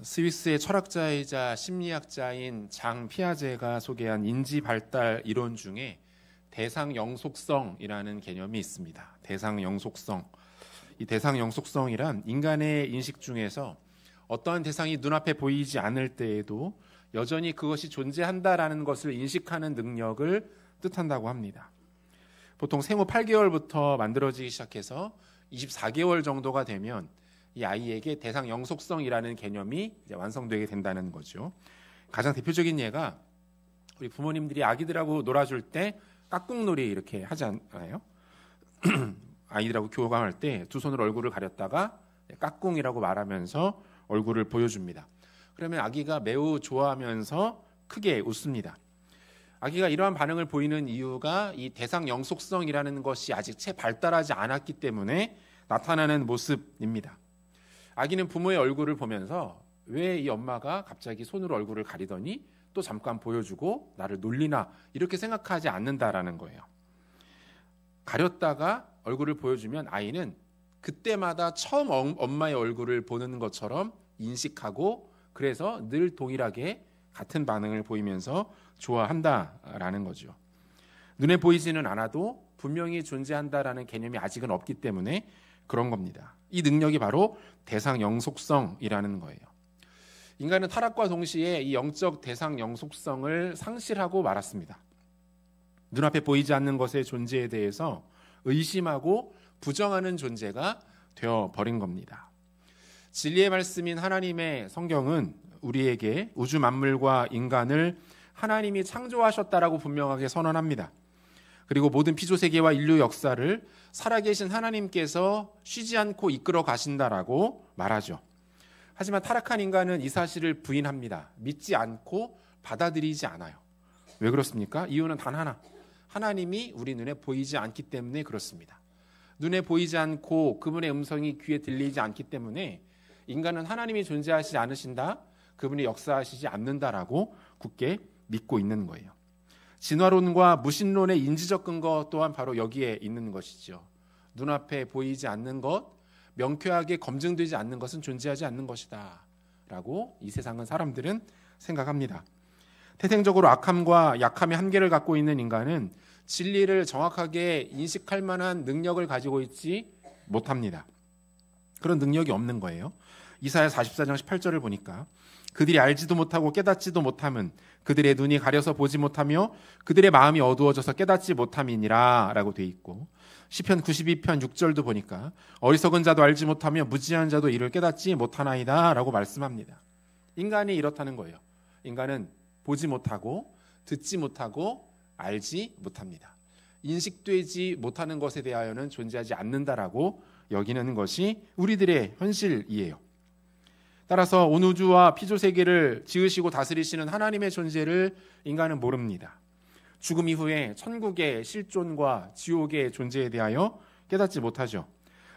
스위스의 철학자이자 심리학자인 장 피아제가 소개한 인지 발달 이론 중에 대상 영속성이라는 개념이 있습니다. 대상 영속성. 이 대상 영속성이란 인간의 인식 중에서 어떠한 대상이 눈앞에 보이지 않을 때에도 여전히 그것이 존재한다라는 것을 인식하는 능력을 뜻한다고 합니다. 보통 생후 8개월부터 만들어지기 시작해서 24개월 정도가 되면 이 아이에게 대상 영속성이라는 개념이 이제 완성되게 된다는 거죠. 가장 대표적인 예가 우리 부모님들이 아기들하고 놀아줄 때 깍꿍놀이 이렇게 하지 않아요? 아이들하고 교감할 때 두 손으로 얼굴을 가렸다가 깍꿍이라고 말하면서 얼굴을 보여줍니다. 그러면 아기가 매우 좋아하면서 크게 웃습니다. 아기가 이러한 반응을 보이는 이유가 이 대상 영속성이라는 것이 아직 채 발달하지 않았기 때문에 나타나는 모습입니다. 아기는 부모의 얼굴을 보면서 왜 이 엄마가 갑자기 손으로 얼굴을 가리더니 또 잠깐 보여주고 나를 놀리나 이렇게 생각하지 않는다라는 거예요. 가렸다가 얼굴을 보여주면 아이는 그때마다 처음 엄마의 얼굴을 보는 것처럼 인식하고 그래서 늘 동일하게 같은 반응을 보이면서 좋아한다라는 거죠. 눈에 보이지는 않아도 분명히 존재한다라는 개념이 아직은 없기 때문에 그런 겁니다. 이 능력이 바로 대상 영속성이라는 거예요. 인간은 타락과 동시에 이 영적 대상 영속성을 상실하고 말았습니다. 눈앞에 보이지 않는 것의 존재에 대해서 의심하고 부정하는 존재가 되어버린 겁니다. 진리의 말씀인 하나님의 성경은 우리에게 우주 만물과 인간을 하나님이 창조하셨다라고 분명하게 선언합니다. 그리고 모든 피조세계와 인류 역사를 살아계신 하나님께서 쉬지 않고 이끌어 가신다라고 말하죠. 하지만 타락한 인간은 이 사실을 부인합니다. 믿지 않고 받아들이지 않아요. 왜 그렇습니까? 이유는 단 하나. 하나님이 우리 눈에 보이지 않기 때문에 그렇습니다. 눈에 보이지 않고 그분의 음성이 귀에 들리지 않기 때문에 인간은 하나님이 존재하시지 않으신다, 그분이 역사하시지 않는다라고 굳게 믿고 있는 거예요. 진화론과 무신론의 인지적 근거 또한 바로 여기에 있는 것이죠. 눈앞에 보이지 않는 것, 명쾌하게 검증되지 않는 것은 존재하지 않는 것이다 라고 이 세상은 사람들은 생각합니다. 태생적으로 악함과 약함의 한계를 갖고 있는 인간은 진리를 정확하게 인식할 만한 능력을 가지고 있지 못합니다. 그런 능력이 없는 거예요. 이사야 44장 18절을 보니까 그들이 알지도 못하고 깨닫지도 못함은 그들의 눈이 가려서 보지 못하며 그들의 마음이 어두워져서 깨닫지 못함이니라 라고 돼 있고, 시편 92편 6절도 보니까 어리석은 자도 알지 못하며 무지한 자도 이를 깨닫지 못하나이다 라고 말씀합니다. 인간이 이렇다는 거예요. 인간은 보지 못하고 듣지 못하고 알지 못합니다. 인식되지 못하는 것에 대하여는 존재하지 않는다라고 여기는 것이 우리들의 현실이에요. 따라서 온 우주와 피조세계를 지으시고 다스리시는 하나님의 존재를 인간은 모릅니다. 죽음 이후에 천국의 실존과 지옥의 존재에 대하여 깨닫지 못하죠.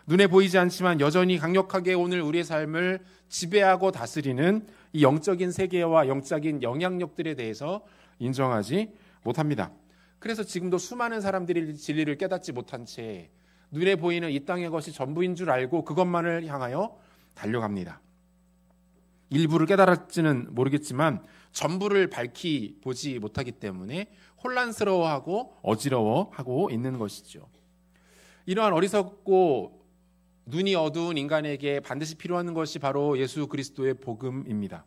눈에 보이지 않지만 여전히 강력하게 오늘 우리의 삶을 지배하고 다스리는 이 영적인 세계와 영적인 영향력들에 대해서 인정하지 못합니다. 그래서 지금도 수많은 사람들이 진리를 깨닫지 못한 채 눈에 보이는 이 땅의 것이 전부인 줄 알고 그것만을 향하여 달려갑니다. 일부를 깨달았지는 모르겠지만 전부를 밝히 보지 못하기 때문에 혼란스러워하고 어지러워하고 있는 것이죠. 이러한 어리석고 눈이 어두운 인간에게 반드시 필요한 것이 바로 예수 그리스도의 복음입니다.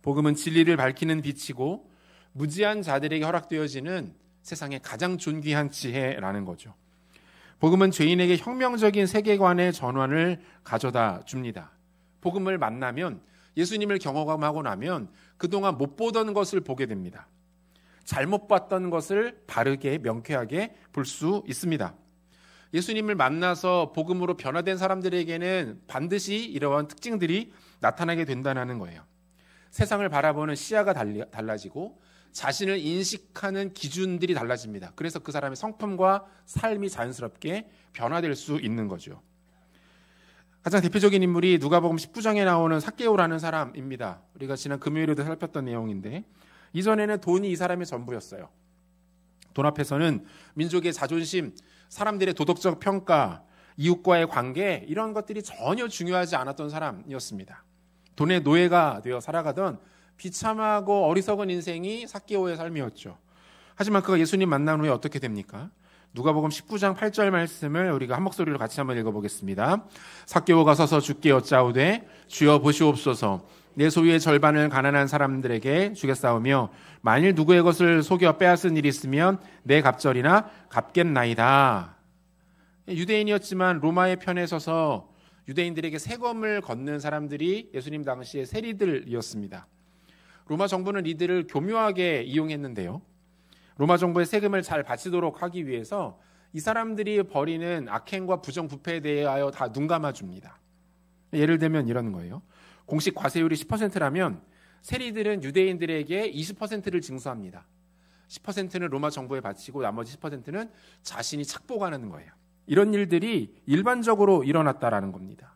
복음은 진리를 밝히는 빛이고 무지한 자들에게 허락되어지는 세상의 가장 존귀한 지혜라는 거죠. 복음은 죄인에게 혁명적인 세계관의 전환을 가져다 줍니다. 복음을 만나면, 예수님을 경험하고 나면 그동안 못 보던 것을 보게 됩니다. 잘못 봤던 것을 바르게 명쾌하게 볼 수 있습니다. 예수님을 만나서 복음으로 변화된 사람들에게는 반드시 이러한 특징들이 나타나게 된다는 거예요. 세상을 바라보는 시야가 달라지고 자신을 인식하는 기준들이 달라집니다. 그래서 그 사람의 성품과 삶이 자연스럽게 변화될 수 있는 거죠. 가장 대표적인 인물이 누가복음 19장에 나오는 삭개오라는 사람입니다. 우리가 지난 금요일에도 살폈던 내용인데, 이전에는 돈이 이 사람의 전부였어요. 돈 앞에서는 민족의 자존심, 사람들의 도덕적 평가, 이웃과의 관계, 이런 것들이 전혀 중요하지 않았던 사람이었습니다. 돈의 노예가 되어 살아가던 비참하고 어리석은 인생이 삭개오의 삶이었죠. 하지만 그가 예수님 만난 후에 어떻게 됩니까? 누가복음 19장 8절 말씀을 우리가 한 목소리로 같이 한번 읽어보겠습니다. 삭개오가 서서 주께 여짜오되 주여 보시옵소서 내 소유의 절반을 가난한 사람들에게 주겠사오며 만일 누구의 것을 속여 빼앗은 일이 있으면 내 갑절이나 갚겠나이다. 유대인이었지만 로마의 편에 서서 유대인들에게 세금을 걷는 사람들이 예수님 당시의 세리들이었습니다. 로마 정부는 이들을 교묘하게 이용했는데요. 로마 정부의 세금을 잘 바치도록 하기 위해서 이 사람들이 벌이는 악행과 부정부패에 대하여 다 눈감아줍니다. 예를 들면 이런 거예요. 공식 과세율이 10%라면 세리들은 유대인들에게 20%를 징수합니다. 10%는 로마 정부에 바치고 나머지 10%는 자신이 착복하는 거예요. 이런 일들이 일반적으로 일어났다라는 겁니다.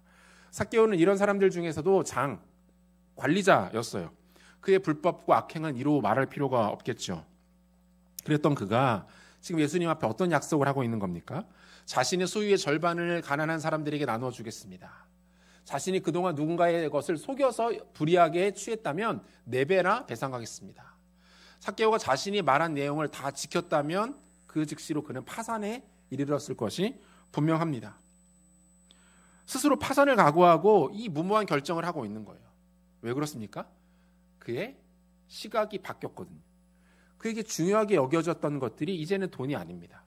삭개오는 이런 사람들 중에서도 관리자였어요. 그의 불법과 악행은 이루 말할 필요가 없겠죠. 그랬던 그가 지금 예수님 앞에 어떤 약속을 하고 있는 겁니까? 자신의 소유의 절반을 가난한 사람들에게 나눠주겠습니다. 자신이 그동안 누군가의 것을 속여서 불이하게 취했다면 4배나 배상하겠습니다. 삭개오가 자신이 말한 내용을 다 지켰다면 그 즉시로 그는 파산에 이르렀을 것이 분명합니다. 스스로 파산을 각오하고 이 무모한 결정을 하고 있는 거예요. 왜 그렇습니까? 그의 시각이 바뀌었거든요. 그에게 중요하게 여겨졌던 것들이 이제는 돈이 아닙니다.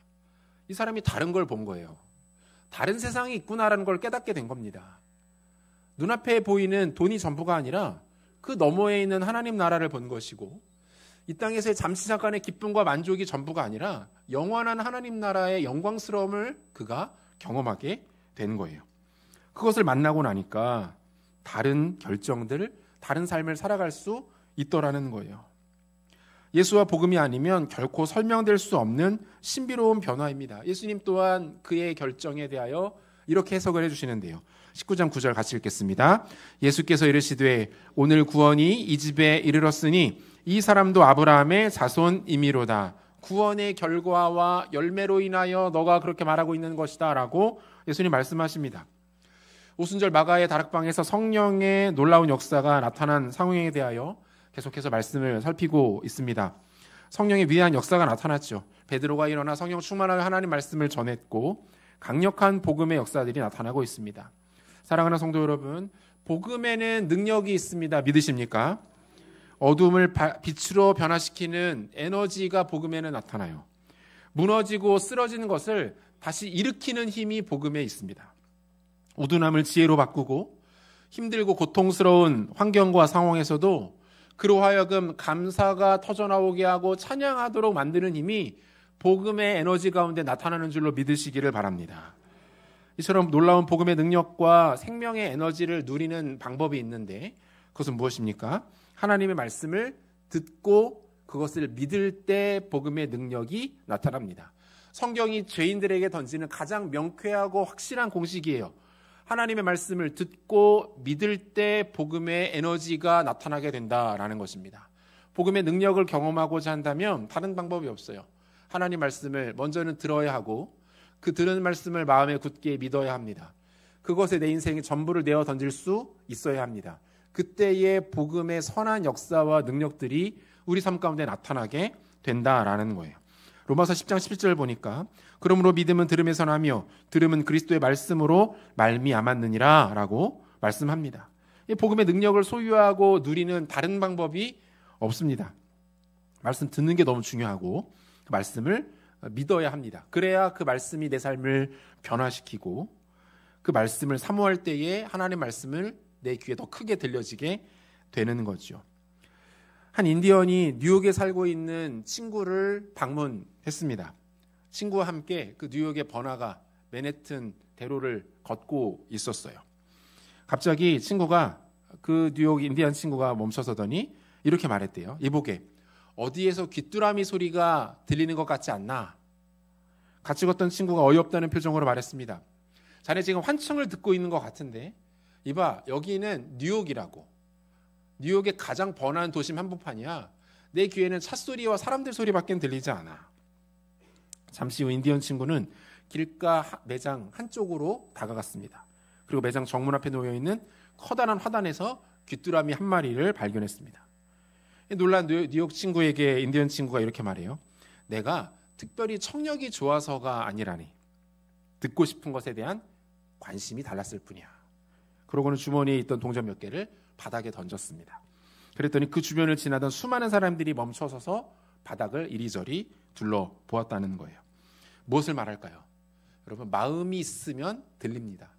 이 사람이 다른 걸 본 거예요. 다른 세상이 있구나라는 걸 깨닫게 된 겁니다. 눈앞에 보이는 돈이 전부가 아니라 그 너머에 있는 하나님 나라를 본 것이고 이 땅에서의 잠시 잠깐의 기쁨과 만족이 전부가 아니라 영원한 하나님 나라의 영광스러움을 그가 경험하게 된 거예요. 그것을 만나고 나니까 다른 결정들, 다른 삶을 살아갈 수 있더라는 거예요. 예수와 복음이 아니면 결코 설명될 수 없는 신비로운 변화입니다. 예수님 또한 그의 결정에 대하여 이렇게 해석을 해주시는데요. 19장 9절 같이 읽겠습니다. 예수께서 이르시되 오늘 구원이 이 집에 이르렀으니 이 사람도 아브라함의 자손이미로다. 구원의 결과와 열매로 인하여 너가 그렇게 말하고 있는 것이다 라고 예수님 말씀하십니다. 오순절 마가의 다락방에서 성령의 놀라운 역사가 나타난 상황에 대하여 계속해서 말씀을 살피고 있습니다. 성령의 위대한 역사가 나타났죠. 베드로가 일어나 성령 충만하여 하나님 말씀을 전했고 강력한 복음의 역사들이 나타나고 있습니다. 사랑하는 성도 여러분, 복음에는 능력이 있습니다. 믿으십니까? 어둠을 빛으로 변화시키는 에너지가 복음에는 나타나요. 무너지고 쓰러지는 것을 다시 일으키는 힘이 복음에 있습니다. 우둔함을 지혜로 바꾸고 힘들고 고통스러운 환경과 상황에서도 그로 하여금 감사가 터져나오게 하고 찬양하도록 만드는 힘이 복음의 에너지 가운데 나타나는 줄로 믿으시기를 바랍니다. 이처럼 놀라운 복음의 능력과 생명의 에너지를 누리는 방법이 있는데 그것은 무엇입니까? 하나님의 말씀을 듣고 그것을 믿을 때 복음의 능력이 나타납니다. 성경이 죄인들에게 던지는 가장 명쾌하고 확실한 공식이에요. 하나님의 말씀을 듣고 믿을 때 복음의 에너지가 나타나게 된다라는 것입니다. 복음의 능력을 경험하고자 한다면 다른 방법이 없어요. 하나님 말씀을 먼저는 들어야 하고 그 들은 말씀을 마음에 굳게 믿어야 합니다. 그것에 내 인생의 전부를 내어 던질 수 있어야 합니다. 그때의 복음의 선한 역사와 능력들이 우리 삶 가운데 나타나게 된다라는 거예요. 로마서 10장 17절 보니까 그러므로 믿음은 들음에서 나며 들음은 그리스도의 말씀으로 말미암았느니라 라고 말씀합니다. 이 복음의 능력을 소유하고 누리는 다른 방법이 없습니다. 말씀 듣는 게 너무 중요하고 그 말씀을 믿어야 합니다. 그래야 그 말씀이 내 삶을 변화시키고 그 말씀을 사모할 때에 하나님의 말씀을 내 귀에 더 크게 들려지게 되는 거죠. 한 인디언이 뉴욕에 살고 있는 친구를 방문했습니다. 친구와 함께 그 뉴욕의 번화가 맨해튼 대로를 걷고 있었어요. 갑자기 친구가 그 뉴욕 인디언 친구가 멈춰서더니 이렇게 말했대요. 이보게 어디에서 귀뚜라미 소리가 들리는 것 같지 않나? 같이 걷던 친구가 어이없다는 표정으로 말했습니다. 자네 지금 환청을 듣고 있는 것 같은데 이봐 여기는 뉴욕이라고. 뉴욕의 가장 번화한 도심 한복판이야. 내 귀에는 찻소리와 사람들 소리밖에 들리지 않아. 잠시 후 인디언 친구는 길가 매장 한쪽으로 다가갔습니다. 그리고 매장 정문 앞에 놓여있는 커다란 화단에서 귀뚜라미 한 마리를 발견했습니다. 놀란 뉴욕 친구에게 인디언 친구가 이렇게 말해요. 내가 특별히 청력이 좋아서가 아니라니. 듣고 싶은 것에 대한 관심이 달랐을 뿐이야. 그러고는 주머니에 있던 동전 몇 개를 바닥에 던졌습니다. 그랬더니 그 주변을 지나던 수많은 사람들이 멈춰서서 바닥을 이리저리 둘러보았다는 거예요. 무엇을 말할까요? 여러분, 마음이 있으면 들립니다.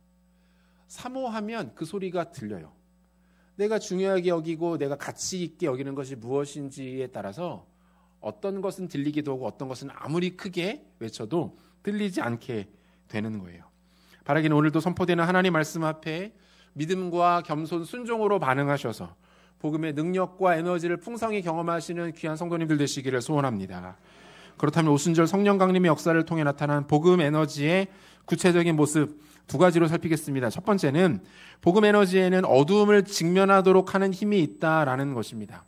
사모하면 그 소리가 들려요. 내가 중요하게 여기고 내가 가치 있게 여기는 것이 무엇인지에 따라서 어떤 것은 들리기도 하고 어떤 것은 아무리 크게 외쳐도 들리지 않게 되는 거예요. 바라기는 오늘도 선포되는 하나님 말씀 앞에 믿음과 겸손 순종으로 반응하셔서 복음의 능력과 에너지를 풍성히 경험하시는 귀한 성도님들 되시기를 소원합니다. 그렇다면 오순절 성령 강림의 역사를 통해 나타난 복음 에너지의 구체적인 모습 두 가지로 살피겠습니다. 첫 번째는 복음 에너지에는 어두움을 직면하도록 하는 힘이 있다라는 것입니다.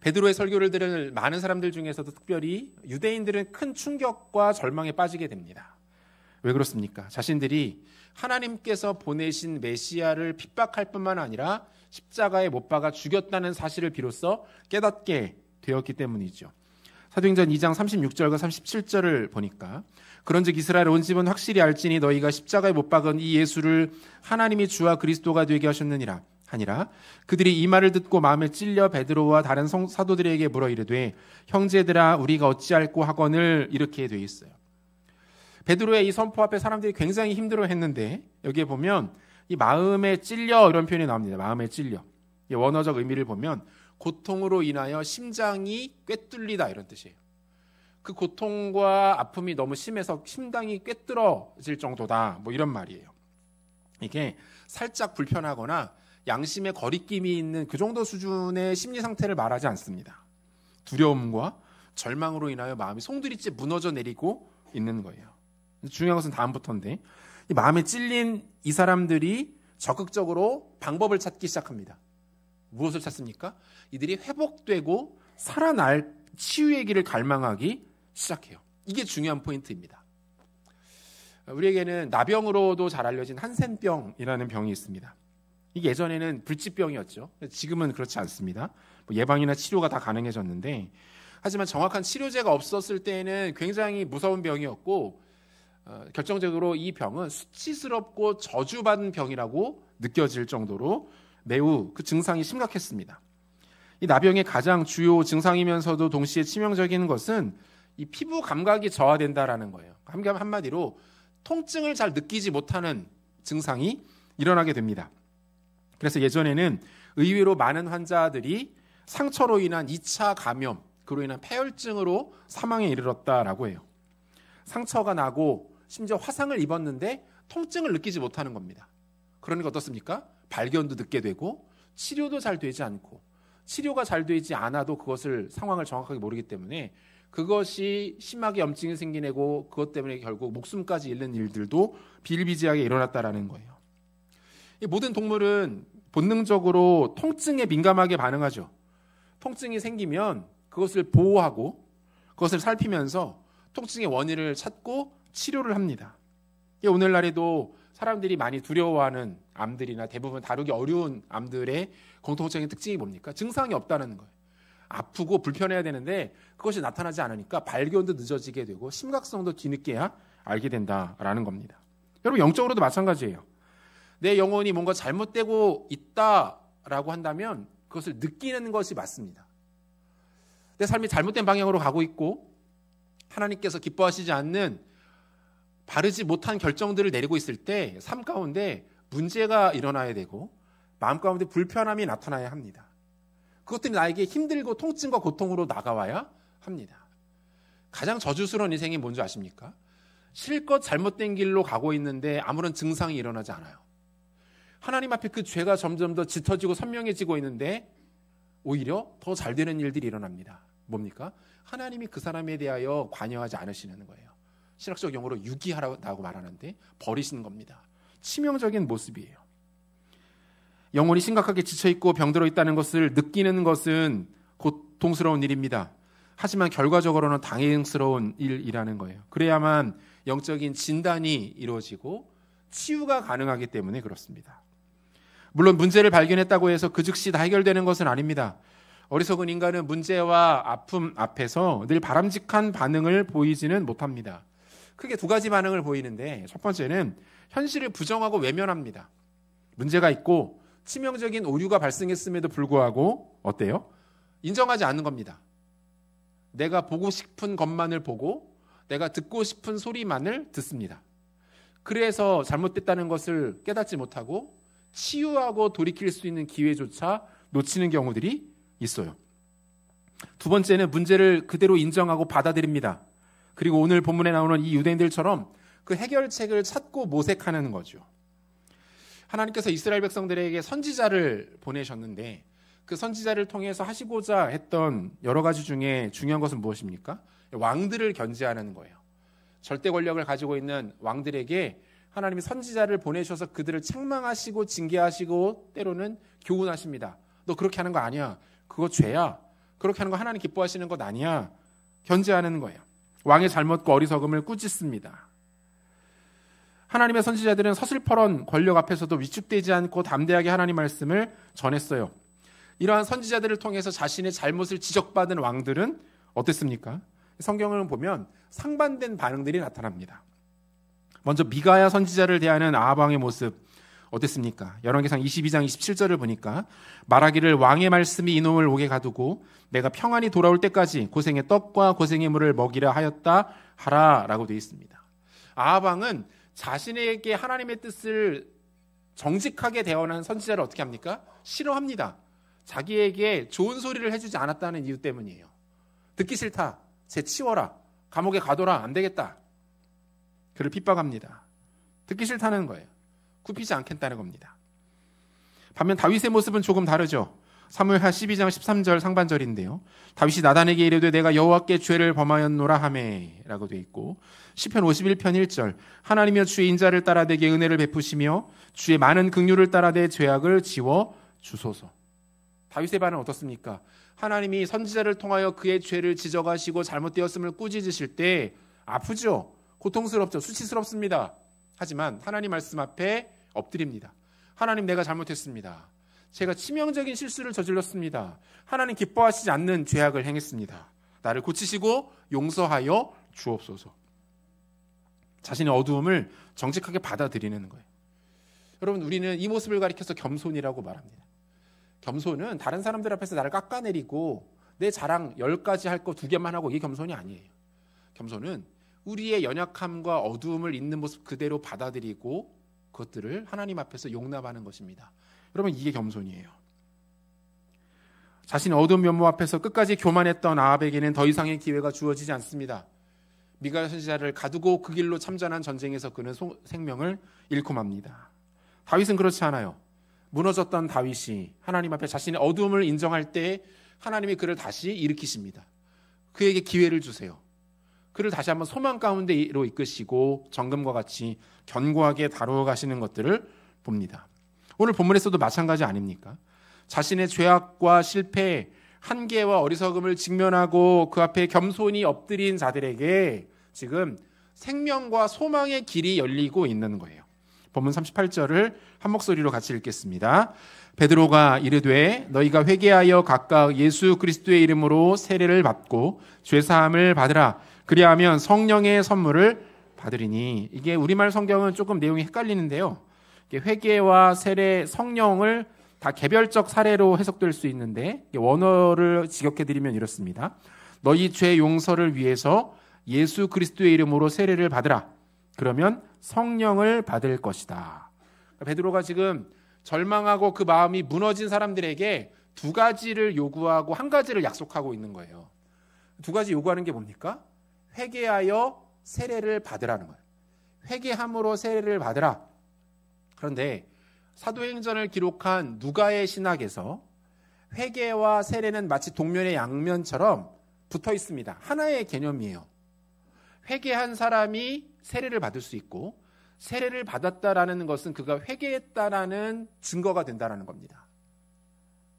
베드로의 설교를 들은 많은 사람들 중에서도 특별히 유대인들은 큰 충격과 절망에 빠지게 됩니다. 왜 그렇습니까? 자신들이 하나님께서 보내신 메시아를 핍박할 뿐만 아니라 십자가에 못 박아 죽였다는 사실을 비로소 깨닫게 되었기 때문이죠. 사도행전 2장 36절과 37절을 보니까 그런즉 이스라엘 온 집은 확실히 알지니 너희가 십자가에 못 박은 이 예수를 하나님이 주와 그리스도가 되게 하셨느니라 하니라. 그들이 이 말을 듣고 마음에 찔려 베드로와 다른 사도들에게 물어 이르되 형제들아 우리가 어찌할꼬 하거늘 이렇게 돼 있어요. 베드로의 이 선포 앞에 사람들이 굉장히 힘들어했는데 여기에 보면 이 마음에 찔려 이런 표현이 나옵니다. 마음에 찔려. 원어적 의미를 보면 고통으로 인하여 심장이 꿰뚫리다 이런 뜻이에요. 그 고통과 아픔이 너무 심해서 심장이 꿰뚫어질 정도다 뭐 이런 말이에요. 이게 살짝 불편하거나 양심의 거리낌이 있는 그 정도 수준의 심리 상태를 말하지 않습니다. 두려움과 절망으로 인하여 마음이 송두리째 무너져 내리고 있는 거예요. 중요한 것은 다음부터인데 이 마음에 찔린 이 사람들이 적극적으로 방법을 찾기 시작합니다. 무엇을 찾습니까? 이들이 회복되고 살아날 치유의 길을 갈망하기 시작해요. 이게 중요한 포인트입니다. 우리에게는 나병으로도 잘 알려진 한센병이라는 병이 있습니다. 이게 예전에는 불치병이었죠. 지금은 그렇지 않습니다. 예방이나 치료가 다 가능해졌는데 하지만 정확한 치료제가 없었을 때에는 굉장히 무서운 병이었고 결정적으로 이 병은 수치스럽고 저주받은 병이라고 느껴질 정도로 매우 그 증상이 심각했습니다. 이 나병의 가장 주요 증상이면서도 동시에 치명적인 것은 이 피부 감각이 저하된다라는 거예요. 한마디로 통증을 잘 느끼지 못하는 증상이 일어나게 됩니다. 그래서 예전에는 의외로 많은 환자들이 상처로 인한 2차 감염, 그로 인한 폐혈증으로 사망에 이르렀다라고 해요. 상처가 나고 심지어 화상을 입었는데 통증을 느끼지 못하는 겁니다. 그러니까 어떻습니까? 발견도 늦게 되고 치료도 잘 되지 않고 치료가 잘 되지 않아도 그것을 상황을 정확하게 모르기 때문에 그것이 심하게 염증이 생기고 그것 때문에 결국 목숨까지 잃는 일들도 비일비재하게 일어났다라는 거예요. 이 모든 동물은 본능적으로 통증에 민감하게 반응하죠. 통증이 생기면 그것을 보호하고 그것을 살피면서 통증의 원인을 찾고 치료를 합니다. 오늘날에도 사람들이 많이 두려워하는 암들이나 대부분 다루기 어려운 암들의 공통적인 특징이 뭡니까? 증상이 없다는 거예요. 아프고 불편해야 되는데 그것이 나타나지 않으니까 발견도 늦어지게 되고 심각성도 뒤늦게야 알게 된다라는 겁니다. 여러분 영적으로도 마찬가지예요. 내 영혼이 뭔가 잘못되고 있다라고 한다면 그것을 느끼는 것이 맞습니다. 내 삶이 잘못된 방향으로 가고 있고 하나님께서 기뻐하시지 않는 바르지 못한 결정들을 내리고 있을 때 삶 가운데 문제가 일어나야 되고 마음 가운데 불편함이 나타나야 합니다. 그것들이 나에게 힘들고 통증과 고통으로 나가와야 합니다. 가장 저주스러운 인생이 뭔지 아십니까? 실컷 잘못된 길로 가고 있는데 아무런 증상이 일어나지 않아요. 하나님 앞에 그 죄가 점점 더 짙어지고 선명해지고 있는데 오히려 더 잘 되는 일들이 일어납니다. 뭡니까? 하나님이 그 사람에 대하여 관여하지 않으시는 거예요. 신학적 용어로 유기하라고 말하는데 버리시는 겁니다. 치명적인 모습이에요. 영혼이 심각하게 지쳐있고 병들어 있다는 것을 느끼는 것은 고통스러운 일입니다. 하지만 결과적으로는 당연스러운 일이라는 거예요. 그래야만 영적인 진단이 이루어지고 치유가 가능하기 때문에 그렇습니다. 물론 문제를 발견했다고 해서 그 즉시 다 해결되는 것은 아닙니다. 어리석은 인간은 문제와 아픔 앞에서 늘 바람직한 반응을 보이지는 못합니다. 크게 두 가지 반응을 보이는데, 첫 번째는 현실을 부정하고 외면합니다. 문제가 있고 치명적인 오류가 발생했음에도 불구하고 어때요? 인정하지 않는 겁니다. 내가 보고 싶은 것만을 보고 내가 듣고 싶은 소리만을 듣습니다. 그래서 잘못됐다는 것을 깨닫지 못하고 치유하고 돌이킬 수 있는 기회조차 놓치는 경우들이 있어요. 두 번째는 문제를 그대로 인정하고 받아들입니다. 그리고 오늘 본문에 나오는 이 유대인들처럼 그 해결책을 찾고 모색하는 거죠. 하나님께서 이스라엘 백성들에게 선지자를 보내셨는데 그 선지자를 통해서 하시고자 했던 여러 가지 중에 중요한 것은 무엇입니까? 왕들을 견제하는 거예요. 절대 권력을 가지고 있는 왕들에게 하나님이 선지자를 보내셔서 그들을 책망하시고 징계하시고 때로는 교훈하십니다. 너 그렇게 하는 거 아니야. 그거 죄야. 그렇게 하는 거 하나님 기뻐하시는 것 아니야. 견제하는 거예요. 왕의 잘못과 어리석음을 꾸짖습니다. 하나님의 선지자들은 서슬퍼런 권력 앞에서도 위축되지 않고 담대하게 하나님 말씀을 전했어요. 이러한 선지자들을 통해서 자신의 잘못을 지적받은 왕들은 어땠습니까? 성경을 보면 상반된 반응들이 나타납니다. 먼저 미가야 선지자를 대하는 아합 왕의 모습 어땠습니까? 열왕기상 22장 27절을 보니까 말하기를 왕의 말씀이 이놈을 옥에 가두고 내가 평안히 돌아올 때까지 고생의 떡과 고생의 물을 먹이라 하였다 하라 라고 되어 있습니다. 아합 왕은 자신에게 하나님의 뜻을 정직하게 대언한 선지자를 어떻게 합니까? 싫어합니다. 자기에게 좋은 소리를 해주지 않았다는 이유 때문이에요. 듣기 싫다. 쟤 치워라. 감옥에 가둬라. 안 되겠다. 그를 핍박합니다. 듣기 싫다는 거예요. 굽히지 않겠다는 겁니다. 반면 다윗의 모습은 조금 다르죠. 사무엘하 12장 13절 상반절인데요. 다윗이 나단에게 이르되 내가 여호와께 죄를 범하였노라 하매 라고 되어 있고, 시편 51편 1절 하나님이여 주의 인자를 따라 내게 은혜를 베푸시며 주의 많은 긍휼을 따라 내 죄악을 지워 주소서. 다윗의 반응은 어떻습니까? 하나님이 선지자를 통하여 그의 죄를 지적하시고 잘못되었음을 꾸짖으실 때 아프죠. 고통스럽죠. 수치스럽습니다. 하지만 하나님 말씀 앞에 엎드립니다. 하나님, 내가 잘못했습니다. 제가 치명적인 실수를 저질렀습니다. 하나님 기뻐하시지 않는 죄악을 행했습니다. 나를 고치시고 용서하여 주옵소서. 자신의 어두움을 정직하게 받아들이는 거예요. 여러분, 우리는 이 모습을 가리켜서 겸손이라고 말합니다. 겸손은 다른 사람들 앞에서 나를 깎아내리고 내 자랑 10가지 할 거 2개만 하고, 이게 겸손이 아니에요. 겸손은 우리의 연약함과 어두움을 있는 모습 그대로 받아들이고 그것들을 하나님 앞에서 용납하는 것입니다. 여러분, 이게 겸손이에요. 자신의 어두운 면모 앞에서 끝까지 교만했던 아합에게는 더 이상의 기회가 주어지지 않습니다. 미가 선지자를 가두고 그 길로 참전한 전쟁에서 그는 생명을 잃고 맙니다. 다윗은 그렇지 않아요. 무너졌던 다윗이 하나님 앞에 자신의 어두움을 인정할 때 하나님이 그를 다시 일으키십니다. 그에게 기회를 주세요. 그를 다시 한번 소망 가운데로 이끄시고 정금과 같이 견고하게 다루어 가시는 것들을 봅니다. 오늘 본문에서도 마찬가지 아닙니까? 자신의 죄악과 실패, 한계와 어리석음을 직면하고 그 앞에 겸손히 엎드린 자들에게 지금 생명과 소망의 길이 열리고 있는 거예요. 본문 38절을 한 목소리로 같이 읽겠습니다. 베드로가 이르되 너희가 회개하여 각각 예수 그리스도의 이름으로 세례를 받고 죄사함을 받으라. 그리하면 성령의 선물을 받으리니. 이게 우리말 성경은 조금 내용이 헷갈리는데요. 회개와 세례, 성령을 다 개별적 사례로 해석될 수 있는데 원어를 직역해드리면 이렇습니다. 너희 죄 용서를 위해서 예수 그리스도의 이름으로 세례를 받으라. 그러면 성령을 받을 것이다. 베드로가 지금 절망하고 그 마음이 무너진 사람들에게 2가지를 요구하고 1가지를 약속하고 있는 거예요. 2가지 요구하는 게 뭡니까? 회개하여 세례를 받으라는 거예요. 회개함으로 세례를 받으라. 그런데 사도행전을 기록한 누가의 신학에서 회개와 세례는 마치 동면의 양면처럼 붙어 있습니다. 하나의 개념이에요. 회개한 사람이 세례를 받을 수 있고, 세례를 받았다라는 것은 그가 회개했다라는 증거가 된다라는 겁니다.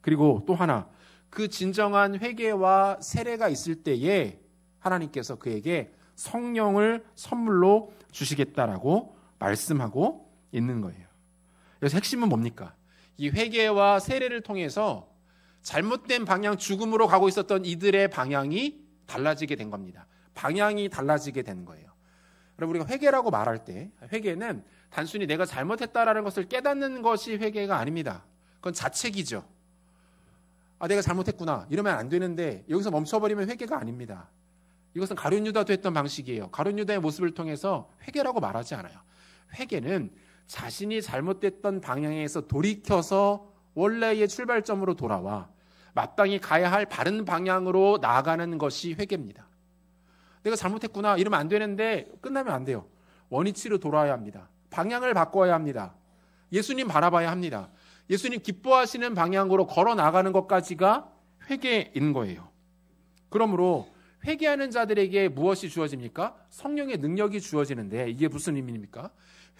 그리고 또 하나, 그 진정한 회개와 세례가 있을 때에 하나님께서 그에게 성령을 선물로 주시겠다라고 말씀하고 있는 거예요. 그래서 핵심은 뭡니까? 이 회개와 세례를 통해서 잘못된 방향, 죽음으로 가고 있었던 이들의 방향이 달라지게 된 겁니다. 방향이 달라지게 된 거예요. 여러분, 우리가 회개라고 말할 때 회개는 단순히 내가 잘못했다라는 것을 깨닫는 것이 회개가 아닙니다. 그건 자책이죠. 내가 잘못했구나 이러면 안 되는데 여기서 멈춰버리면 회개가 아닙니다. 이것은 가룟 유다도 했던 방식이에요. 가룟 유다의 모습을 통해서 회개라고 말하지 않아요. 회개는 자신이 잘못됐던 방향에서 돌이켜서 원래의 출발점으로 돌아와 마땅히 가야 할 바른 방향으로 나아가는 것이 회개입니다. 내가 잘못했구나 이러면 안 되는데 끝나면 안 돼요. 원위치로 돌아야 합니다. 방향을 바꿔야 합니다. 예수님 바라봐야 합니다. 예수님 기뻐하시는 방향으로 걸어 나가는 것까지가 회개인 거예요. 그러므로 회개하는 자들에게 무엇이 주어집니까? 성령의 능력이 주어지는데 이게 무슨 의미입니까?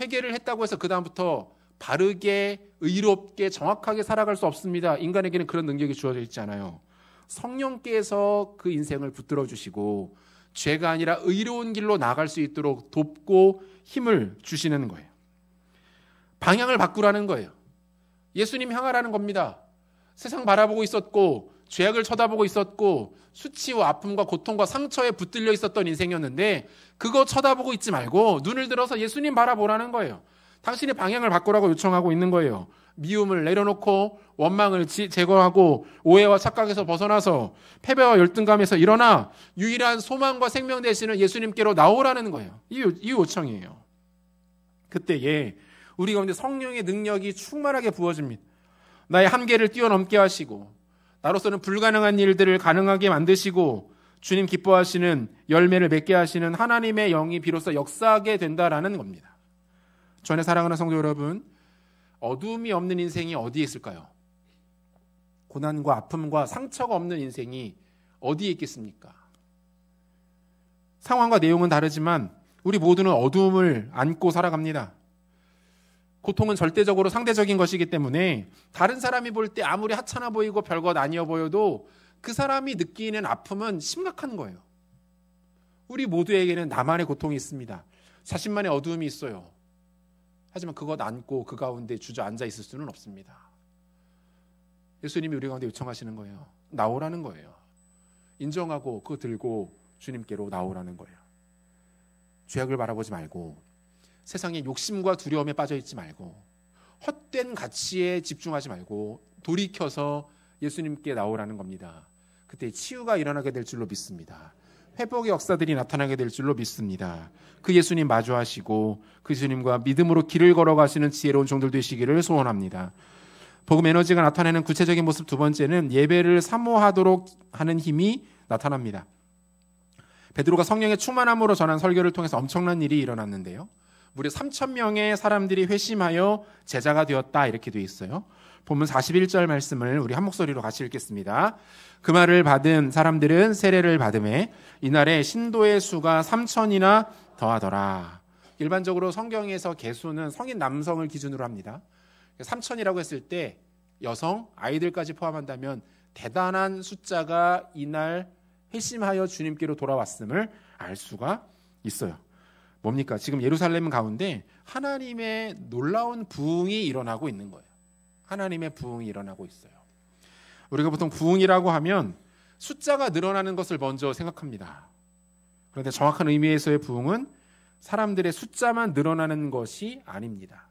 회개를 했다고 해서 그 다음부터 바르게, 의롭게, 정확하게 살아갈 수 없습니다. 인간에게는 그런 능력이 주어져 있지 않아요. 성령께서 그 인생을 붙들어 주시고 죄가 아니라 의로운 길로 나갈 수 있도록 돕고 힘을 주시는 거예요. 방향을 바꾸라는 거예요. 예수님 향하라는 겁니다. 세상 바라보고 있었고 죄악을 쳐다보고 있었고 수치와 아픔과 고통과 상처에 붙들려 있었던 인생이었는데 그거 쳐다보고 있지 말고 눈을 들어서 예수님 바라보라는 거예요. 당신의 방향을 바꾸라고 요청하고 있는 거예요. 미움을 내려놓고 원망을 제거하고 오해와 착각에서 벗어나서 패배와 열등감에서 일어나 유일한 소망과 생명 되시는 예수님께로 나오라는 거예요. 이 요청이에요. 그때에 우리 가운데 성령의 능력이 충만하게 부어집니다. 나의 한계를 뛰어넘게 하시고 나로서는 불가능한 일들을 가능하게 만드시고 주님 기뻐하시는 열매를 맺게 하시는 하나님의 영이 비로소 역사하게 된다라는 겁니다. 전에 사랑하는 성도 여러분, 어두움이 없는 인생이 어디에 있을까요? 고난과 아픔과 상처가 없는 인생이 어디에 있겠습니까? 상황과 내용은 다르지만 우리 모두는 어두움을 안고 살아갑니다. 고통은 절대적으로 상대적인 것이기 때문에 다른 사람이 볼 때 아무리 하찮아 보이고 별것 아니어 보여도 그 사람이 느끼는 아픔은 심각한 거예요. 우리 모두에게는 나만의 고통이 있습니다. 자신만의 어두움이 있어요. 하지만 그것 안고 그 가운데 주저앉아 있을 수는 없습니다. 예수님이 우리 가운데 요청하시는 거예요. 나오라는 거예요. 인정하고 그거 들고 주님께로 나오라는 거예요. 죄악을 바라보지 말고 세상의 욕심과 두려움에 빠져 있지 말고 헛된 가치에 집중하지 말고 돌이켜서 예수님께 나오라는 겁니다. 그때 치유가 일어나게 될 줄로 믿습니다. 회복의 역사들이 나타나게 될 줄로 믿습니다. 그 예수님 마주하시고 그 예수님과 믿음으로 길을 걸어가시는 지혜로운 종들 되시기를 소원합니다. 복음 에너지가 나타내는 구체적인 모습 두 번째는 예배를 사모하도록 하는 힘이 나타납니다. 베드로가 성령의 충만함으로 전한 설교를 통해서 엄청난 일이 일어났는데요. 무려 3,000명의 사람들이 회심하여 제자가 되었다 이렇게 되어 있어요. 본문 41절 말씀을 우리 한 목소리로 같이 읽겠습니다. 그 말을 받은 사람들은 세례를 받음에 이날에 신도의 수가 3,000이나 더하더라. 일반적으로 성경에서 개수는 성인 남성을 기준으로 합니다. 3,000이라고 했을 때 여성, 아이들까지 포함한다면 대단한 숫자가 이날 회심하여 주님께로 돌아왔음을 알 수가 있어요. 뭡니까? 지금 예루살렘 가운데 하나님의 놀라운 부흥이 일어나고 있는 거예요. 하나님의 부흥이 일어나고 있어요. 우리가 보통 부흥이라고 하면 숫자가 늘어나는 것을 먼저 생각합니다. 그런데 정확한 의미에서의 부흥은 사람들의 숫자만 늘어나는 것이 아닙니다.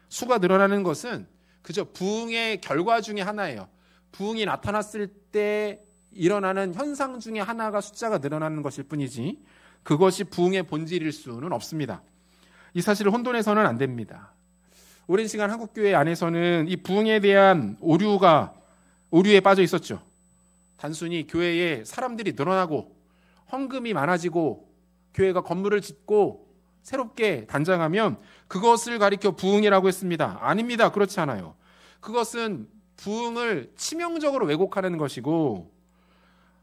수가 늘어나는 것은 그저 부흥의 결과 중에 하나예요. 부흥이 나타났을 때 일어나는 현상 중에 하나가 숫자가 늘어나는 것일 뿐이지 그것이 부흥의 본질일 수는 없습니다. 이 사실을 혼돈해서는 안 됩니다. 오랜 시간 한국교회 안에서는 이 부흥에 대한 오류에 빠져 있었죠. 단순히 교회에 사람들이 늘어나고 헌금이 많아지고 교회가 건물을 짓고 새롭게 단장하면 그것을 가리켜 부흥이라고 했습니다. 아닙니다. 그렇지 않아요. 그것은 부흥을 치명적으로 왜곡하는 것이고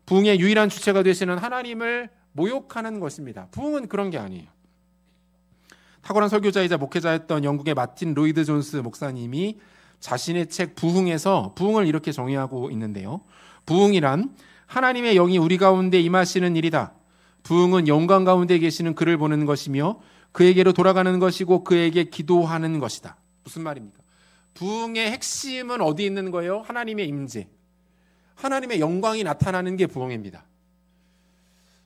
부흥의 유일한 주체가 되시는 하나님을 모욕하는 것입니다. 부흥은 그런 게 아니에요. 탁월한 설교자이자 목회자였던 영국의 마틴 로이드 존스 목사님이 자신의 책 부흥에서 부흥을 이렇게 정의하고 있는데요. 부흥이란 하나님의 영이 우리 가운데 임하시는 일이다. 부흥은 영광 가운데 계시는 그를 보는 것이며 그에게로 돌아가는 것이고 그에게 기도하는 것이다. 무슨 말입니까? 부흥의 핵심은 어디 있는 거예요? 하나님의 임재, 하나님의 영광이 나타나는 게 부흥입니다.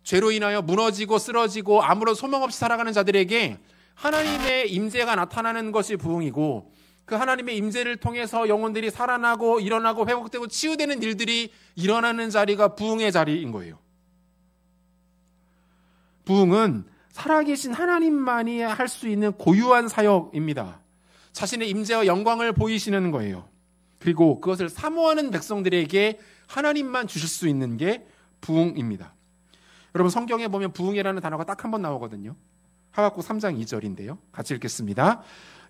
죄로 인하여 무너지고 쓰러지고 아무런 소망 없이 살아가는 자들에게 하나님의 임재가 나타나는 것이 부흥이고, 그 하나님의 임재를 통해서 영혼들이 살아나고 일어나고 회복되고 치유되는 일들이 일어나는 자리가 부흥의 자리인 거예요. 부흥은 살아계신 하나님만이 할 수 있는 고유한 사역입니다. 자신의 임재와 영광을 보이시는 거예요. 그리고 그것을 사모하는 백성들에게 하나님만 주실 수 있는 게 부흥입니다. 여러분, 성경에 보면 부흥이라는 단어가 딱 한 번 나오거든요. 하박국 3장 2절인데요. 같이 읽겠습니다.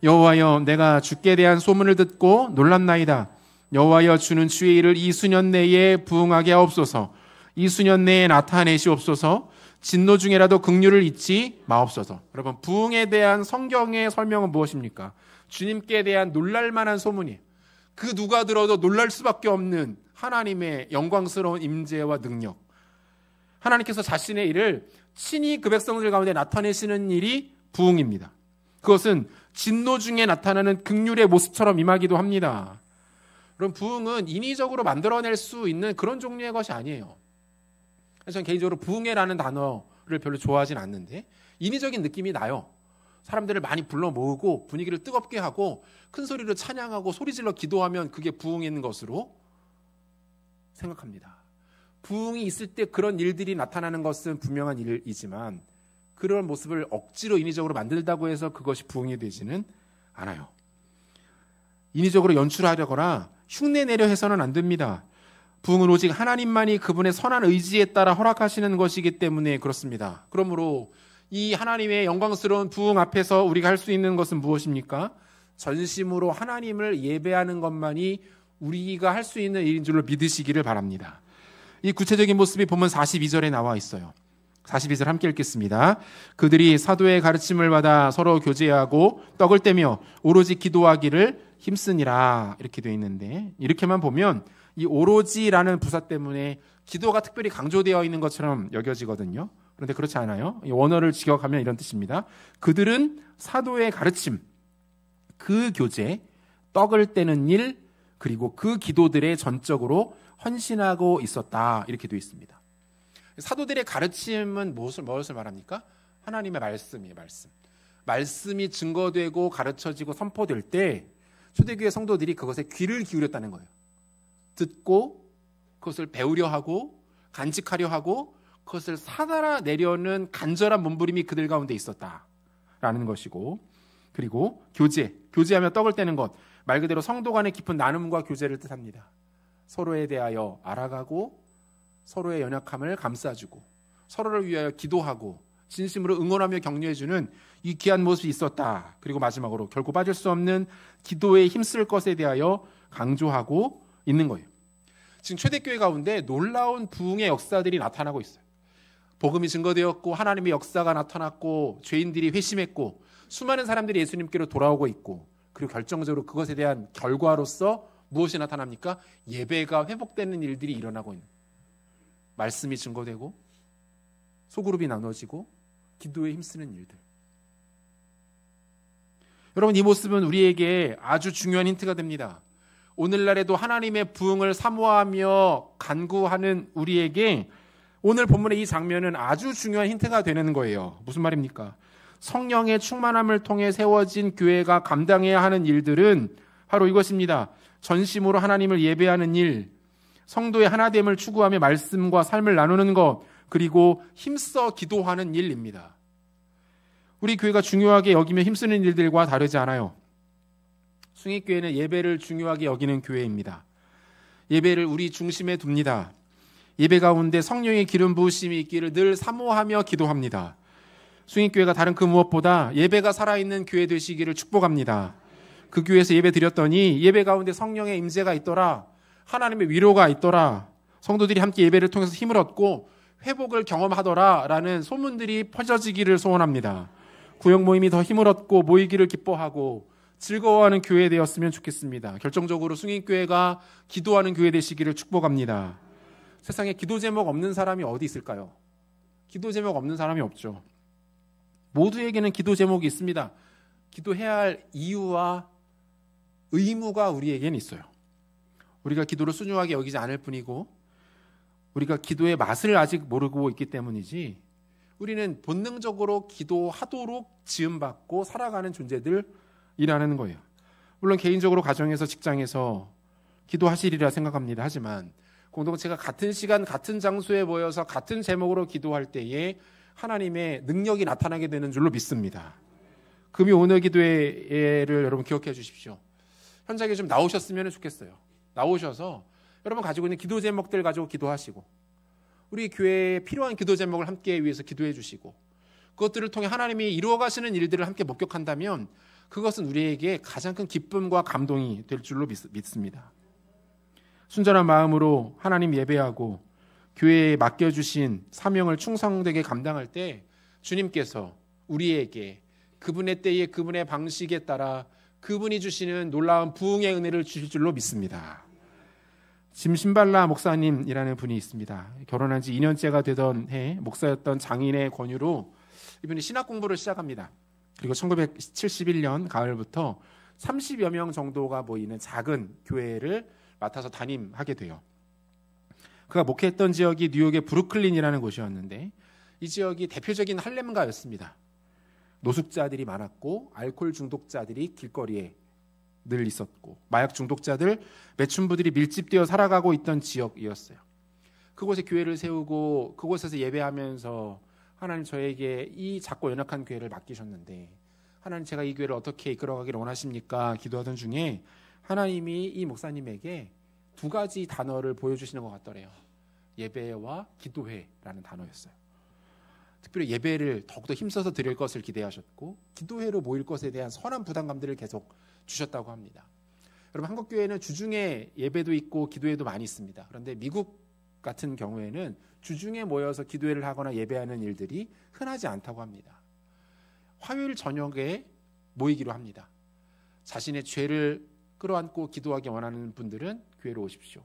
여호와여, 내가 주께 대한 소문을 듣고 놀랐나이다. 여호와여, 주는 주의 일을 이 수년 내에 부흥하게 하옵소서. 이 수년 내에 나타내시옵소서. 진노 중에라도 긍휼을 잊지 마옵소서. 여러분, 부흥에 대한 성경의 설명은 무엇입니까? 주님께 대한 놀랄만한 소문이에요. 그 누가 들어도 놀랄 수밖에 없는 하나님의 영광스러운 임재와 능력. 하나님께서 자신의 일을 친히 그 백성들 가운데 나타내시는 일이 부흥입니다. 그것은 진노 중에 나타나는 긍휼의 모습처럼 임하기도 합니다. 그럼 부흥은 인위적으로 만들어낼 수 있는 그런 종류의 것이 아니에요. 저는 개인적으로 부흥회라는 단어를 별로 좋아하진 않는데 인위적인 느낌이 나요. 사람들을 많이 불러 모으고 분위기를 뜨겁게 하고 큰 소리로 찬양하고 소리질러 기도하면 그게 부흥인 것으로 생각합니다. 부흥이 있을 때 그런 일들이 나타나는 것은 분명한 일이지만 그런 모습을 억지로 인위적으로 만들다고 해서 그것이 부흥이 되지는 않아요. 인위적으로 연출하려거나 흉내내려 해서는 안 됩니다. 부흥은 오직 하나님만이 그분의 선한 의지에 따라 허락하시는 것이기 때문에 그렇습니다. 그러므로 이 하나님의 영광스러운 부흥 앞에서 우리가 할 수 있는 것은 무엇입니까? 전심으로 하나님을 예배하는 것만이 우리가 할 수 있는 일인 줄로 믿으시기를 바랍니다. 이 구체적인 모습이 본문 42절에 나와 있어요. 42절 함께 읽겠습니다. 그들이 사도의 가르침을 받아 서로 교제하고 떡을 떼며 오로지 기도하기를 힘쓰니라, 이렇게 되어 있는데, 이렇게만 보면 이 오로지라는 부사 때문에 기도가 특별히 강조되어 있는 것처럼 여겨지거든요. 그런데 그렇지 않아요. 이 원어를 직역하면 이런 뜻입니다. 그들은 사도의 가르침, 그 교제, 떡을 떼는 일, 그리고 그 기도들에 전적으로 헌신하고 있었다, 이렇게 되어 있습니다. 사도들의 가르침은 무엇을 말합니까? 하나님의 말씀이에요. 말씀이 증거되고 가르쳐지고 선포될 때 초대교회 성도들이 그것에 귀를 기울였다는 거예요. 듣고 그것을 배우려 하고 간직하려 하고 그것을 사달아내려는 간절한 몸부림이 그들 가운데 있었다라는 것이고, 그리고 교제하며 떡을 떼는 것, 말 그대로 성도 간의 깊은 나눔과 교제를 뜻합니다. 서로에 대하여 알아가고 서로의 연약함을 감싸주고 서로를 위하여 기도하고 진심으로 응원하며 격려해주는 이 귀한 모습이 있었다. 그리고 마지막으로 결코 빠질 수 없는 기도에 힘쓸 것에 대하여 강조하고 있는 거예요. 지금 초대교회 가운데 놀라운 부흥의 역사들이 나타나고 있어요. 복음이 증거되었고 하나님의 역사가 나타났고 죄인들이 회심했고 수많은 사람들이 예수님께로 돌아오고 있고, 그리고 결정적으로 그것에 대한 결과로서 무엇이 나타납니까? 예배가 회복되는 일들이 일어나고 있는, 말씀이 증거되고 소그룹이 나눠지고 기도에 힘쓰는 일들. 여러분, 이 모습은 우리에게 아주 중요한 힌트가 됩니다. 오늘날에도 하나님의 부흥을 사모하며 간구하는 우리에게 오늘 본문의 이 장면은 아주 중요한 힌트가 되는 거예요. 무슨 말입니까? 성령의 충만함을 통해 세워진 교회가 감당해야 하는 일들은 바로 이것입니다. 전심으로 하나님을 예배하는 일, 성도의 하나됨을 추구하며 말씀과 삶을 나누는 것, 그리고 힘써 기도하는 일입니다. 우리 교회가 중요하게 여기며 힘쓰는 일들과 다르지 않아요. 숭익교회는 예배를 중요하게 여기는 교회입니다. 예배를 우리 중심에 둡니다. 예배 가운데 성령의 기름 부으심이 있기를 늘 사모하며 기도합니다. 숭익교회가 다른 그 무엇보다 예배가 살아있는 교회 되시기를 축복합니다. 그 교회에서 예배 드렸더니 예배 가운데 성령의 임재가 있더라, 하나님의 위로가 있더라, 성도들이 함께 예배를 통해서 힘을 얻고 회복을 경험하더라 라는 소문들이 퍼져지기를 소원합니다. 구역 모임이 더 힘을 얻고 모이기를 기뻐하고 즐거워하는 교회 되었으면 좋겠습니다. 결정적으로 숭익교회가 기도하는 교회 되시기를 축복합니다. 세상에 기도 제목 없는 사람이 어디 있을까요? 기도 제목 없는 사람이 없죠. 모두에게는 기도 제목이 있습니다. 기도해야 할 이유와 의무가 우리에게는 있어요. 우리가 기도를 순종하게 여기지 않을 뿐이고 우리가 기도의 맛을 아직 모르고 있기 때문이지 우리는 본능적으로 기도하도록 지음받고 살아가는 존재들이라는 거예요. 물론 개인적으로 가정에서 직장에서 기도하시리라 생각합니다. 하지만 공동체가 같은 시간 같은 장소에 모여서 같은 제목으로 기도할 때에 하나님의 능력이 나타나게 되는 줄로 믿습니다. 금요 오늘 기도회를 여러분 기억해 주십시오. 현장에 좀 나오셨으면 좋겠어요. 나오셔서 여러분 가지고 있는 기도 제목들 가지고 기도하시고 우리 교회에 필요한 기도 제목을 함께 위해서 기도해 주시고 그것들을 통해 하나님이 이루어 가시는 일들을 함께 목격한다면 그것은 우리에게 가장 큰 기쁨과 감동이 될 줄로 믿습니다. 순전한 마음으로 하나님 예배하고 교회에 맡겨주신 사명을 충성되게 감당할 때 주님께서 우리에게 그분의 때에 그분의 방식에 따라 그분이 주시는 놀라운 부흥의 은혜를 주실 줄로 믿습니다. 짐 신발라 목사님이라는 분이 있습니다. 결혼한 지 2년째가 되던 해 목사였던 장인의 권유로 이분이 신학 공부를 시작합니다. 그리고 1971년 가을부터 30여 명 정도가 모이는 작은 교회를 맡아서 담임하게 돼요. 그가 목회했던 지역이 뉴욕의 브루클린이라는 곳이었는데 이 지역이 대표적인 할렘가였습니다. 노숙자들이 많았고 알코올 중독자들이 길거리에 늘 있었고 마약 중독자들, 매춘부들이 밀집되어 살아가고 있던 지역이었어요. 그곳에 교회를 세우고 그곳에서 예배하면서 하나님 저에게 이 작고 연약한 교회를 맡기셨는데 하나님 제가 이 교회를 어떻게 이끌어가기를 원하십니까? 기도하던 중에 하나님이 이 목사님에게 두 가지 단어를 보여주시는 것 같더래요. 예배와 기도회라는 단어였어요. 특별히 예배를 더욱더 힘써서 드릴 것을 기대하셨고 기도회로 모일 것에 대한 선한 부담감들을 계속 주셨다고 합니다. 여러분 한국교회는 주중에 예배도 있고 기도회도 많이 있습니다. 그런데 미국 같은 경우에는 주중에 모여서 기도회를 하거나 예배하는 일들이 흔하지 않다고 합니다. 화요일 저녁에 모이기로 합니다. 자신의 죄를 끌어안고 기도하기 원하는 분들은 교회로 오십시오.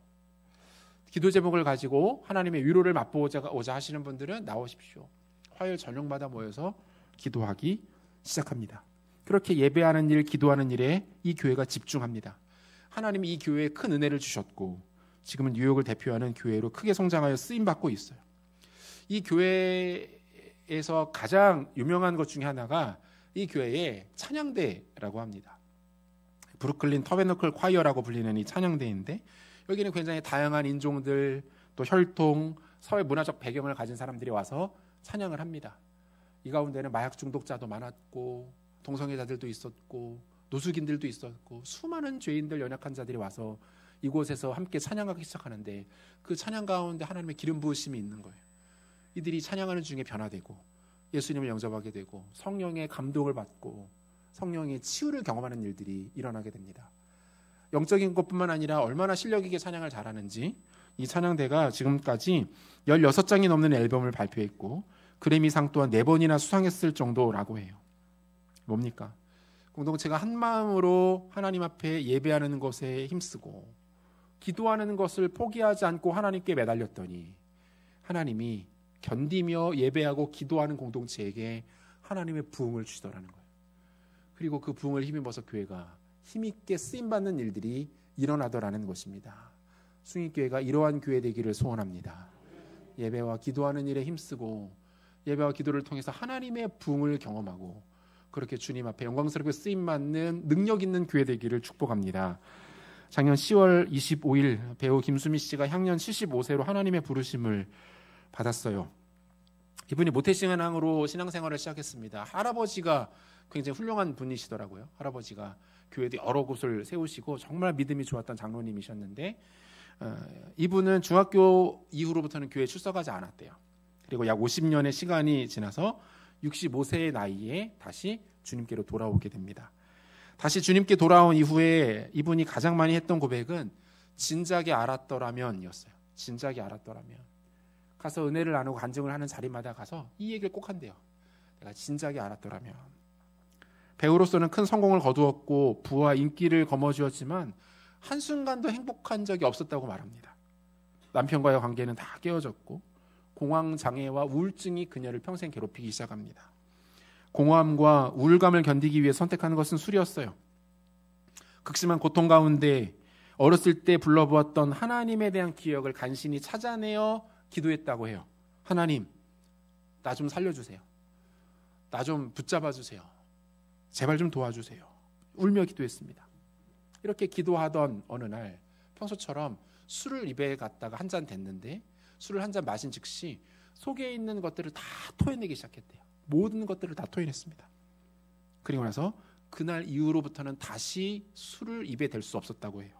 기도 제목을 가지고 하나님의 위로를 맛보고자 하시는 분들은 나오십시오. 화요일 저녁마다 모여서 기도하기 시작합니다. 그렇게 예배하는 일, 기도하는 일에 이 교회가 집중합니다. 하나님이 이 교회에 큰 은혜를 주셨고 지금은 뉴욕을 대표하는 교회로 크게 성장하여 쓰임받고 있어요. 이 교회에서 가장 유명한 것 중에 하나가 이 교회의 찬양대라고 합니다. 브루클린 터베너클 콰이어라고 불리는 이 찬양대인데 여기는 굉장히 다양한 인종들 또 혈통, 사회 문화적 배경을 가진 사람들이 와서 찬양을 합니다. 이 가운데는 마약 중독자도 많았고 동성애자들도 있었고 노숙인들도 있었고 수많은 죄인들 연약한 자들이 와서 이곳에서 함께 찬양하기 시작하는데 그 찬양 가운데 하나님의 기름 부으심이 있는 거예요. 이들이 찬양하는 중에 변화되고 예수님을 영접하게 되고 성령의 감동을 받고 성령의 치유를 경험하는 일들이 일어나게 됩니다. 영적인 것뿐만 아니라 얼마나 실력 있게 찬양을 잘하는지 이 찬양대가 지금까지 16장이 넘는 앨범을 발표했고 그래미상 또한 4번이나 수상했을 정도라고 해요. 뭡니까? 공동체가 한 마음으로 하나님 앞에 예배하는 것에 힘쓰고 기도하는 것을 포기하지 않고 하나님께 매달렸더니 하나님이 견디며 예배하고 기도하는 공동체에게 하나님의 부흥을 주시더라는 거예요. 그리고 그 부흥을 힘입어서 교회가 힘있게 쓰임받는 일들이 일어나더라는 것입니다. 숭익교회가 이러한 교회 되기를 소원합니다. 예배와 기도하는 일에 힘쓰고 예배와 기도를 통해서 하나님의 부흥을 경험하고 그렇게 주님 앞에 영광스럽게 쓰임받는 능력 있는 교회 되기를 축복합니다. 작년 10월 25일 배우 김수미 씨가 향년 75세로 하나님의 부르심을 받았어요. 이분이 모태신앙으로 신앙생활을 시작했습니다. 할아버지가 굉장히 훌륭한 분이시더라고요. 할아버지가 교회도 여러 곳을 세우시고 정말 믿음이 좋았던 장로님이셨는데 이분은 중학교 이후로부터는 교회에 출석하지 않았대요. 그리고 약 50년의 시간이 지나서 65세의 나이에 다시 주님께로 돌아오게 됩니다. 다시 주님께 돌아온 이후에 이분이 가장 많이 했던 고백은 진작에 알았더라면 이었어요. 진작에 알았더라면. 가서 은혜를 나누고 간증을 하는 자리마다 가서 이 얘기를 꼭 한대요. 내가 진작에 알았더라면. 배우로서는 큰 성공을 거두었고 부와 인기를 거머쥐었지만 한순간도 행복한 적이 없었다고 말합니다. 남편과의 관계는 다 깨어졌고 공황장애와 우울증이 그녀를 평생 괴롭히기 시작합니다. 공허함과 우울감을 견디기 위해 선택하는 것은 술이었어요. 극심한 고통 가운데 어렸을 때 불러보았던 하나님에 대한 기억을 간신히 찾아내어 기도했다고 해요. 하나님, 나 좀 살려주세요. 나 좀 붙잡아 주세요. 제발 좀 도와주세요. 울며 기도했습니다. 이렇게 기도하던 어느 날 평소처럼 술을 입에 갖다가 한 잔 댔는데 술을 한 잔 마신 즉시 속에 있는 것들을 다 토해내기 시작했대요. 모든 것들을 다 토해냈습니다. 그리고 나서 그날 이후로부터는 다시 술을 입에 댈 수 없었다고 해요.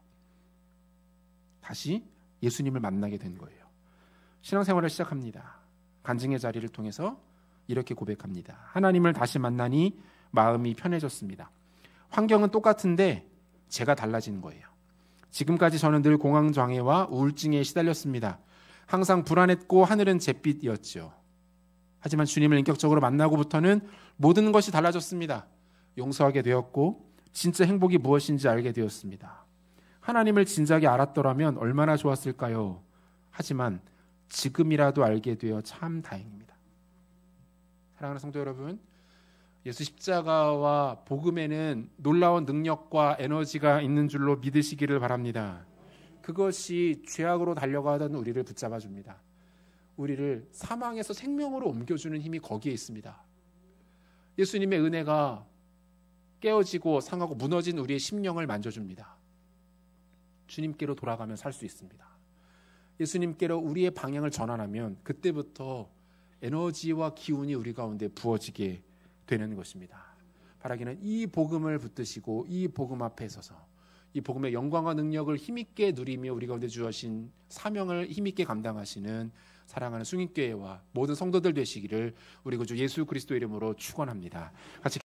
다시 예수님을 만나게 된 거예요. 신앙생활을 시작합니다. 간증의 자리를 통해서 이렇게 고백합니다. 하나님을 다시 만나니 마음이 편해졌습니다. 환경은 똑같은데 제가 달라지는 거예요. 지금까지 저는 늘 공황장애와 우울증에 시달렸습니다. 항상 불안했고 하늘은 잿빛이었죠. 하지만 주님을 인격적으로 만나고부터는 모든 것이 달라졌습니다. 용서하게 되었고 진짜 행복이 무엇인지 알게 되었습니다. 하나님을 진작에 알았더라면 얼마나 좋았을까요? 하지만 지금이라도 알게 되어 참 다행입니다. 사랑하는 성도 여러분, 예수 십자가와 복음에는 놀라운 능력과 에너지가 있는 줄로 믿으시기를 바랍니다. 그것이 죄악으로 달려가던 우리를 붙잡아 줍니다. 우리를 사망에서 생명으로 옮겨주는 힘이 거기에 있습니다. 예수님의 은혜가 깨어지고 상하고 무너진 우리의 심령을 만져줍니다. 주님께로 돌아가면 살 수 있습니다. 예수님께로 우리의 방향을 전환하면 그때부터 에너지와 기운이 우리 가운데 부어지게 되는 것입니다. 바라기는 이 복음을 붙드시고 이 복음 앞에 서서 이 복음의 영광과 능력을 힘있게 누리며 우리 가운데 주어진 사명을 힘있게 감당하시는 사랑하는 숭인교회와 모든 성도들 되시기를 우리 구주 예수 그리스도 이름으로 축원합니다. 같이